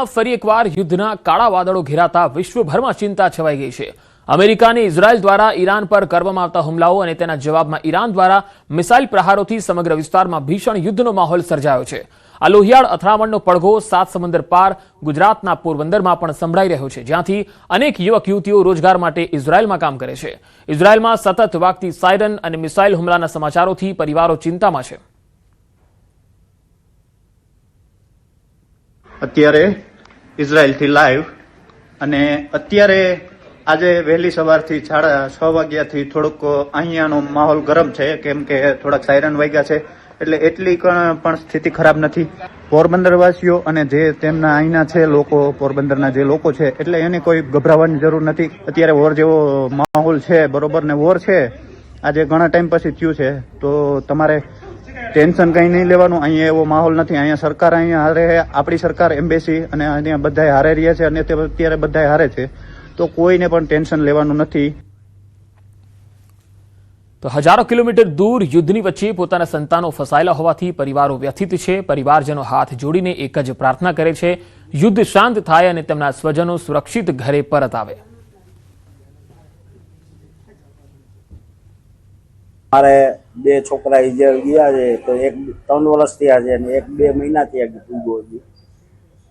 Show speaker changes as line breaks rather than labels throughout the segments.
ફરી એકવાર યુદ્ધના કાળા વાદળો ઘેરાતા વિશ્વભરમાં ચિંતા છવાઈ ગઈ છે। અમેરિકાને ઇઝરાયલ દ્વારા ઈરાન પર કરવામાં આવતા હુમલાઓ અને તેના જવાબમાં ઈરાન દ્વારા મિસાઇલ પ્રહારોથી સમગ્ર વિસ્તારમાં ભીષણ યુદ્ધનો માહોલ સર્જાયો છે। આ લોહિયાળ અથડામણનો પડઘો સાત સમુદ્ર પાર ગુજરાતના પોરબંદરમાં પણ સંભળાઈ રહ્યો છે, જ્યાંથી અનેક યુવક યુવતીઓ રોજગાર માટે ઇઝરાયલમાં કામ કરે છે। ઇઝરાયલમાં સતત વાગતી સાયરન અને મિસાઇલ હુમલાના સમાચારોથી પરિવારો ચિંતામાં છે।
અત્યારે ઇઝરાયલથી લાઈવ અને અત્યારે આજે વહેલી સવારથી 6:30 વાગ્યાથી થોડુંક અહીંયાનો માહોલ ગરમ છે, કેમ કે થોડાક સાયરન વાગ્યા છે, એટલે એટલી પણ સ્થિતિ ખરાબ નથી। પોરબંદરવાસીઓ અને જે તેમના અહીંના છે લોકો, પોરબંદરના જે લોકો છે, એટલે એને કોઈ ગભરાવાની જરૂર નથી। અત્યારે વોર જેવો માહોલ છે, બરોબર ને વોર છે આજે ઘણા ટાઈમ પછી થયું છે, તો તમારે ટેન્શન કંઈ નહીં લેવાનું। અહીંયા એવો માહોલ નથી। અહીંયા સરકાર અહીંયા હારે, આપણી સરકાર, એમ્બેસી અને અહીંયા બધા હારે રહ્યા છે અને તે અત્યારે બધા હારે છે, તો કોઈને પણ ટેન્શન લેવાનું નથી।
તો હજારો કિલોમીટર દૂર યુદ્ધની વચ્ચે પોતાના સંતાનો ફસાયેલા હોવાથી પરિવારો વ્યથિત છે। પરિવારજનો હાથ જોડીને એક જ પ્રાર્થના કરે છે, યુદ્ધ શાંત થાય અને તેમના સ્વજનો સુરક્ષિત ઘરે પરત આવે।
મારે બે છોકરા ઇઝરાયલ ગયા છે, તો એક 3 વર્ષ થયા છે અને એક 2 મહિના થયા છે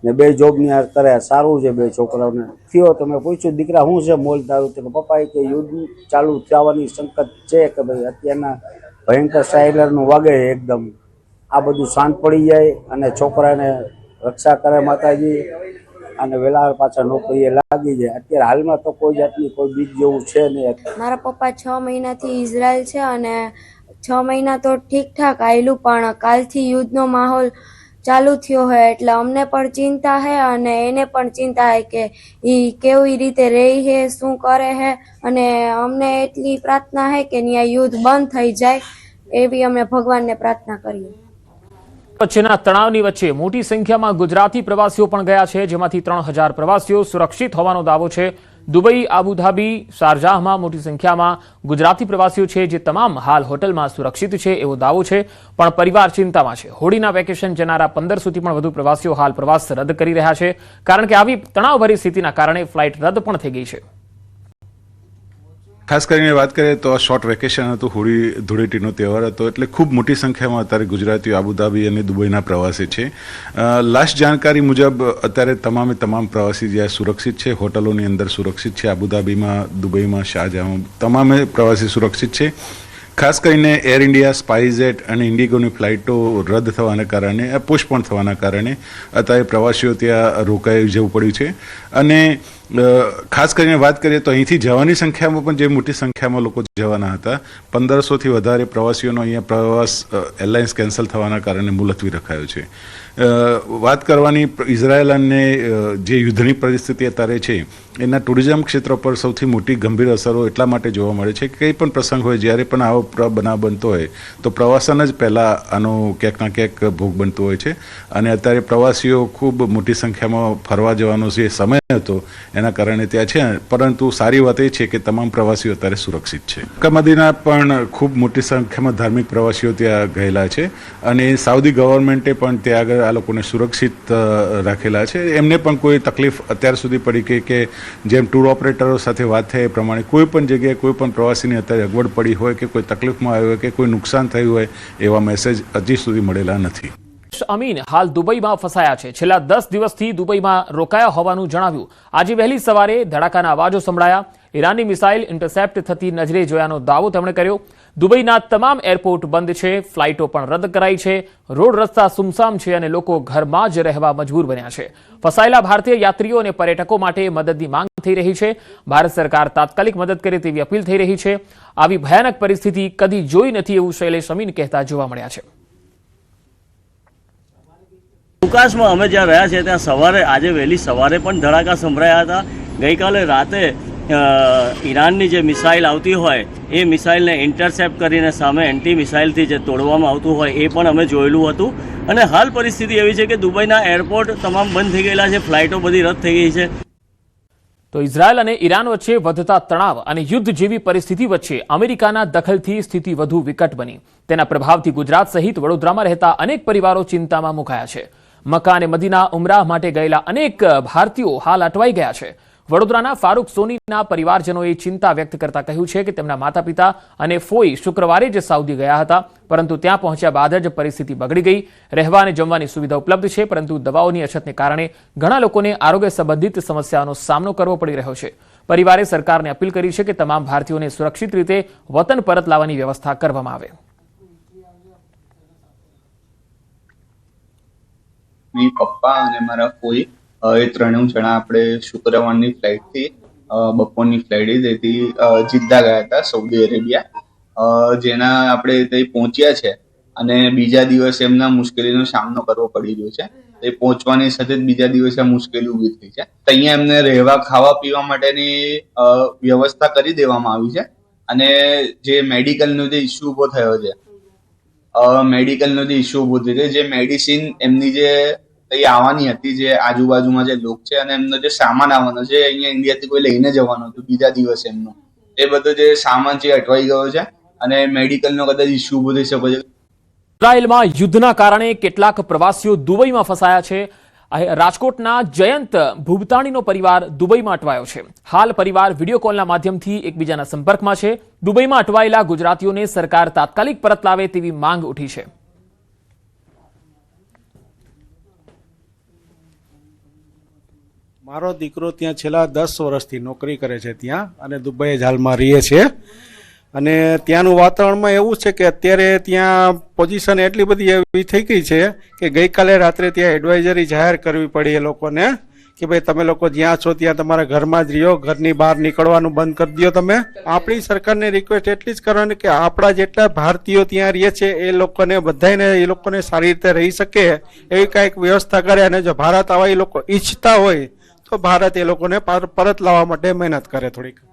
ને બે જોબ ની કરે। સારું છે બે છોકરાઓને થયો તો મેં પૂછ્યું, દીકરા શું છે મોલ તારું? તો પપ્પા કે યુદ્ધ ચાલુ થવાની સંકટ છે, કે ભાઈ અત્યારના ભયંકર સાયરનનું વાગે એકદમ આ બધું શાંત પડી જાય અને છોકરાને રક્ષા કરે માતાજી અને વેલા પાછા નોકરીએ લાગી જાય। અત્યારે હાલમાં તો કોઈ જાતની કોઈ બીજ જેવું છે નહીં।
મારા પપ્પા 6 મહિનાથી ઇઝરાયલ છે અને 6 મહિના તો ઠીકઠાક આવેલું, પણ કાલથી યુદ્ધનો માહોલ ચાલુ થયો હોય એટલે અમને પણ ચિંતા છે અને એને પણ ચિંતા છે કે એ કેવી રીતે રહી છે, શું કરે છે, અને અમને એટલી પ્રાર્થના છે કે ત્યાં યુદ્ધ બંધ થઈ જાય એવી અમે ભગવાનને પ્રાર્થના કરીએ।
વચ્ચેના તણાવની વચ્ચે મોટી સંખ્યામાં ગુજરાતી પ્રવાસીઓ પણ ગયા છે, જેમાંથી 3000 પ્રવાસીઓ સુરક્ષિત હોવાનો દાવો છે। દુબઈ, આબુધાબી, શારજાહમાં મોટી સંખ્યામાં ગુજરાતી પ્રવાસીઓ છે, જે તમામ હાલ હોટલમાં સુરક્ષિત છે એવો દાવો છે, પણ પરિવાર ચિંતામાં છે। હોળીના વેકેશન જનારા 1500થી પણ વધુ પ્રવાસીઓ હાલ પ્રવાસ રદ કરી રહ્યા છે, કારણ કે આવી તણાવભરી સ્થિતિના કારણે ફ્લાઇટ રદ પણ થઈ ગઈ છે।
ખાસ કરીને વાત કરીએ તો આ શોર્ટ વેકેશન હતું, હોળી ધૂળેટીનો તહેવાર હતો, એટલે ખૂબ મોટી સંખ્યામાં અત્યારે ગુજરાતીઓ આબુધાબી અને દુબઈના પ્રવાસી છે। લાસ્ટ જાણકારી મુજબ અત્યારે તમામ પ્રવાસી જ્યાં સુરક્ષિત છે, હોટલોની અંદર સુરક્ષિત છે। આબુધાબીમાં, દુબઈમાં, શારજાહમાં તમામે પ્રવાસી સુરક્ષિત છે। ખાસ કરીને એર ઇન્ડિયા, સ્પાઇસજેટ અને ઇન્ડિગોની ફ્લાઇટો રદ થવાના કારણે, પોસ્ટપોન થવાના કારણે અત્યારે પ્રવાસીઓ ત્યાં રોકાઈ જવું પડ્યું છે। અને ખાસ કરીને વાત કરીએ તો અહીંથી જવાની સંખ્યામાં પણ જે મોટી સંખ્યામાં લોકો જવાના હતા, 1500થી વધારે પ્રવાસીઓનો અહીંયા પ્રવાસ એરલાઇન્સ કેન્સલ થવાના કારણે મુલતવી રખાયો છે। વાત કરવાની ઇઝરાયલ અને જે યુદ્ધની પરિસ્થિતિ અત્યારે છે એના ટુરિઝમ ક્ષેત્ર પર સૌથી મોટી ગંભીર અસરો એટલા માટે જોવા મળે છે કે કંઈ પણ પ્રસંગ હોય, જ્યારે પણ આવો બનાવ બનતો હોય તો પ્રવાસન જ પહેલાં આનો ક્યાંક ના ક્યાંક ભોગ બનતો હોય છે। અને અત્યારે પ્રવાસીઓ ખૂબ મોટી સંખ્યામાં ફરવા જવાનો જે સમય હતો એના કારણે ત્યાં છે, પરંતુ સારી વાત એ છે કે તમામ પ્રવાસીઓ અત્યારે સુરક્ષિત છે। મક્કા મદીના પણ ખૂબ મોટી સંખ્યામાં ધાર્મિક પ્રવાસીઓ ત્યાં ગયેલા છે અને સાઉદી ગવર્મેન્ટે પણ ત્યાં આગળ આ લોકોને સુરક્ષિત રાખેલા છે। એમને પણ કોઈ તકલીફ અત્યાર સુધી પડી કે જેમ ટૂર ઓપરેટરો સાથે વાત થઈ એ પ્રમાણે કોઈ પણ જગ્યાએ કોઈ પણ પ્રવાસીની અત્યારે અગવડ પડી હોય કે કોઈ તકલીફમાં આવ્યો હોય કે કોઈ નુકસાન થયું હોય એવા મેસેજ હજી સુધી મળેલા નથી।
અમીન હાલ દુબઈમાં ફસાયા છે। છેલ્લા 10 દિવસથી દુબઈમાં રોકાયા હોવાનું જણાવ્યું। આજે વહેલી સવારે ધડાકાના અવાજો સંભળાયા। ઈરાનની મિસાઇલ ઇન્ટરસેપ્ટ થતી નજરે જોયાનો દાવો તેમણે કર્યો। દુબઈના તમામ એરપોર્ટ બંધ છે, ફ્લાઇટો પણ રદ કરાઈ છે, રોડ રસ્તા સુમસામ છે અને લોકો ઘરમાં જ રહેવા મજબૂર બન્યા છે। ફસાયેલા ભારતીય યાત્રીઓ અને પર્યટકો માટે મદદની માંગ થઈ રહી છે। ભારત સરકાર તાત્કાલિક મદદ કરે તેવી અપીલ થઈ રહી છે। આવી ભયાનક પરિસ્થિતિ કદી જોઈ નથી એવું શૈલેષ અમીન કહેતા જોવા મળ્યા છે।
અવકાશમાં અમે જ્યાં રહ્યા છીએ ત્યાં સવારે, આજે વહેલી સવારે પણ ધડાકા સંભળાયા હતા। ગઈકાલે રાતે ઈરાનની જે મિસાઇલ આવતી હોય એ મિસાઇલને ઇન્ટરસેપ્ટ કરીને સામે એન્ટી મિસાઇલથી જે તોડવામાં આવતું હોય એ પણ અમે જોયેલું હતું। અને હાલ પરિસ્થિતિ એવી છે કે દુબઈના એરપોર્ટ તમામ બંધ થઈ ગયેલા છે, ફ્લાઇટો બધી રદ થઈ ગઈ છે।
તો ઇઝરાયલ અને ઈરાન વચ્ચે વધતા તણાવ અને યુદ્ધ જેવી પરિસ્થિતિ વચ્ચે અમેરિકાના દખલથી સ્થિતિ વધુ વિકટ બની। તેના પ્રભાવથી ગુજરાત સહિત વડોદરામાં રહેતા અનેક પરિવારો ચિંતામાં મુકાયા છે। મક્કા અને મદીના ઉમરાહ માટે ગયેલા અનેક ભારતીયો હાલ અટવાઈ ગયા છે. વડોદરાના ફારૂક સોનીના પરિવારજનોએ ચિંતા વ્યક્ત કરતા કહ્યું છે કે તેમના માતા પિતા અને ફોઈ શુક્રવારે જ સાઉદી ગયા હતા, પરંતુ ત્યાં પહોંચ્યા બાદ જ પરિસ્થિતિ બગડી ગઈ. રહેવા અને જમવાની સુવિધા ઉપલબ્ધ છે, પરંતુ દવાઓની અછતને કારણે ઘણા લોકોને આરોગ્ય સંબંધિત સમસ્યાઓનો સામનો કરવો પડી રહ્યો છે. પરિવારે સરકારને અપીલ કરી છે કે તમામ ભારતીયોને સુરક્ષિત રીતે વતન પરત લાવવાની વ્યવસ્થા કરવામાં આવે.
મારા પપ્પા અને મારા ફોઈ એ ત્રણેય જણા આપણે શુક્રવારની ફ્લાઇટથી બપોરની ફ્લાઇટ તેથી જિદ્દા ગયા હતા સાઉદી અરેબિયા, જેના આપણે ત્યાં પહોંચ્યા છે અને બીજા દિવસે એમના મુશ્કેલીનો સામનો કરવો પડી રહ્યો છે. એ પહોંચવાની સાથે જ બીજા દિવસે મુશ્કેલી ઊભી થઈ છે. અહીંયા એમને રહેવા ખાવા પીવા માટેની વ્યવસ્થા કરી દેવામાં આવી છે અને જે મેડિકલનો જે ઇસ્યુ ઊભો થયો છે, મેડિકલનો જે ઇસ્યુ ઊભો થયો છે, જે મેડિસિન એમની જે આવવાની હતી, જે આજુબાજુમાં જે લોકો છે અને એમનો જે સામાન આવવાનો છે, અહીંયા ઇન્ડિયાથી કોઈ લઈને જવાનું હતું બીજા દિવસે એમનો, એ બધો જે સામાન છે અટવાઈ ગયો છે અને મેડિકલનો કદાચ ઇસ્યુ ઊભો થઈ શકે છે.
ઇઝરાયેલમાં યુદ્ધના કારણે કેટલાક પ્રવાસીઓ દુબઈમાં ફસાયા છે. રાજકોટના જયંત ભૂબતાણીનો પરિવાર દુબઈમાં અટવાયો છે. હાલ પરિવાર વિડીયો કોલના માધ્યમથી એકબીજાના સંપર્કમાં છે. દુબઈમાં અટવાયેલા ગુજરાતીઓને સરકાર તાત્કાલિક પરત લાવે તેવી માંગ ઉઠી છે.
મારો દીકરો ત્યાં છેલ્લા 10 વર્ષથી નોકરી કરે છે ત્યાં, અને દુબઈ જ હાલમાં રહે છે. અને ત્યાંનું વાતાવરણમાં એવું છે કે અત્યારે ત્યાં પોઝિશન એટલી બધી એવી થઈ ગઈ છે કે ગઈકાલે રાત્રે ત્યાં એડવાઇઝરી જાહેર કરવી પડી એ લોકોને કે ભાઈ તમે લોકો જ્યાં છો ત્યાં તમારા ઘરમાં જ રહ્યો, ઘરની બહાર નીકળવાનું બંધ કરી દો. તમે આપણી સરકારને રિક્વેસ્ટ એટલી જ કરવાની કે આપણા જેટલા ભારતીયો ત્યાં રહે છે એ લોકોને બધાને એ લોકોને સારી રીતે રહી શકે એવી કાંઈક વ્યવસ્થા કરે, અને જો ભારત આવા એ લોકો ઈચ્છતા હોય તો ભારત એ લોકોને પરત લાવવા માટે મહેનત કરે થોડીક.